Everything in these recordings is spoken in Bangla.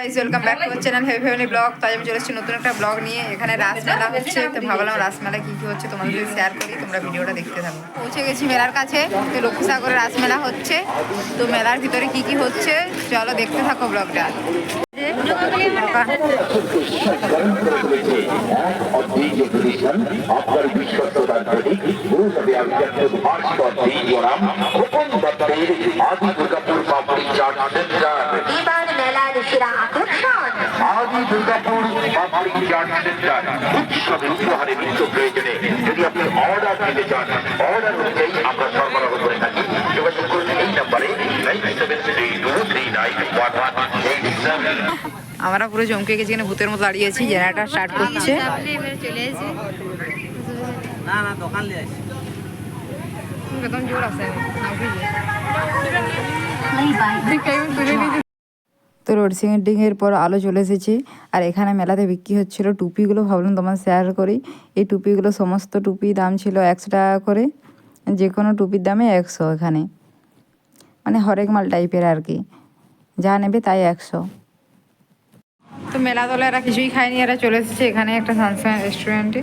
Guys, welcome back to channel heavy family blog. তো আমি চলে এসেছি নতুন একটা ব্লগ নিয়ে। এখানে রাসমেলা হচ্ছে, তো ভাবলাম রাসমেলা কী কী হচ্ছে তোমাদের সাথে শেয়ার করি, তোমরা ভিডিওটা দেখতে থাকো। পৌঁছে গেছি মেলার কাছে, তো লক্ষ্মীসাগরে রাসমেলা হচ্ছে। তো মেলার ভিতরে কি কি হচ্ছে চলো দেখতে থাকো ব্লগটা। আদি দুর্গাপুর পাবলিক চাট সেন্টার উৎসবের উপহারে নিত্য প্রয়োজনে যদি আপনি অর্ডার দিতে চান, অর্ডার অনুযায়ী আমরা সরবরাহ করে থাকি। যোগাযোগ করুন এই নাম্বারে 9732391187। আমরা পুরো চমকে গেছি, এখানে ভূতের মতো দাঁড়িয়েছি। জেনারেটর স্টার্ট করছে। না না দোকান নিয়ে আসি একদম জোর আছে। তো লোডশেডিংয়ের পর আলো চলে এসেছে। আর এখানে মেলাতে বিক্রি হচ্ছিল টুপিগুলো, ভাবলাম তোমার শেয়ার করি। এই টুপিগুলো সমস্ত টুপি দাম ছিল 100 টাকা করে, যে কোনো টুপির দামে 100। এখানে মানে হরেক মাল টাইপের আর কি, যা নেবে তাই 100। তো মেলা দলে এরা কিছুই খায়নি, এরা চলে এসেছে এখানে একটা সানশাইন রেস্টুরেন্টে।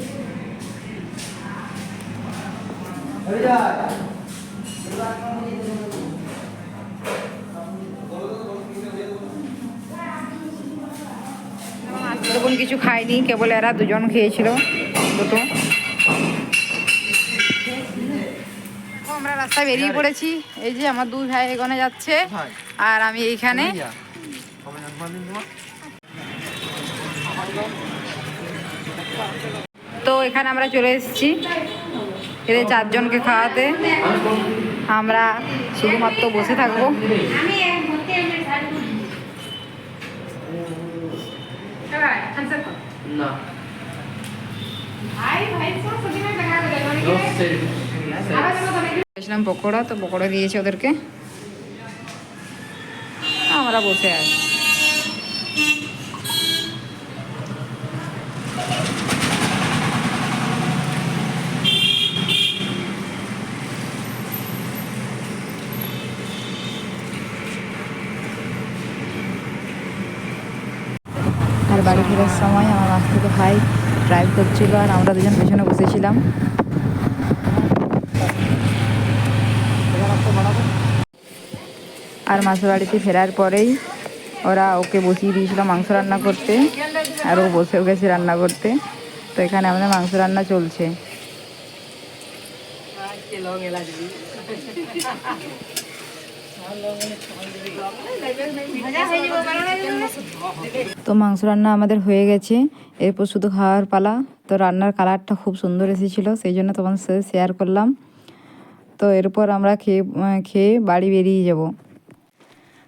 তখন কিছু খায়নি, কেবল এরা দুজন খেয়েছিল দুটো। আমরা রাস্তায় বেরিয়ে পড়েছি। এই যে আমার দুই ভাই এখানে যাচ্ছে আর আমি এইখানে। তো এখানে আমরা চলে এসেছি এদের 4 জনকে খাওয়াতে। আমরা শুধুমাত্র বসে থাকবো। পকোড়া, তো পকোড়া দিয়েছে ওদেরকে, আমরা বসে আছি। আর বাড়ি ফেরার সময় আমার মাস্তুতো ভাই ড্রাইভ করছিল আর আমরা দুজন পেছনে বসেছিলাম। আর মাসুর বাড়িতে ফেরার পরেই ওরা ওকে বসিয়ে দিয়েছিল মাংস রান্না করতে, আর ও বসেও গেছে রান্না করতে। তো এখানে আমাদের মাংস রান্না চলছে। তো মাংস রান্না আমাদের হয়ে গেছে, এরপর শুধু খাওয়ার পালা। তো রান্নার কালারটা খুব সুন্দর এসেছিলো, সেই জন্য তোমার সাথে শেয়ার করলাম। তো এরপর আমরা খেয়ে বাড়ি বেরিয়ে যাব।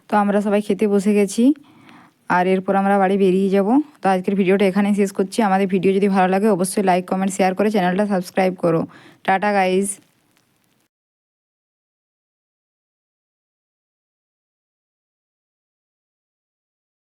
তো আমরা সবাই খেতে বসে গেছি আর এরপর আমরা বাড়ি বেরিয়ে যাব। তো আজকের ভিডিওটা এখানেই শেষ করছি। আমাদের ভিডিও যদি ভালো লাগে অবশ্যই লাইক, কমেন্ট, শেয়ার করে চ্যানেলটা সাবস্ক্রাইব করো। Tata guys.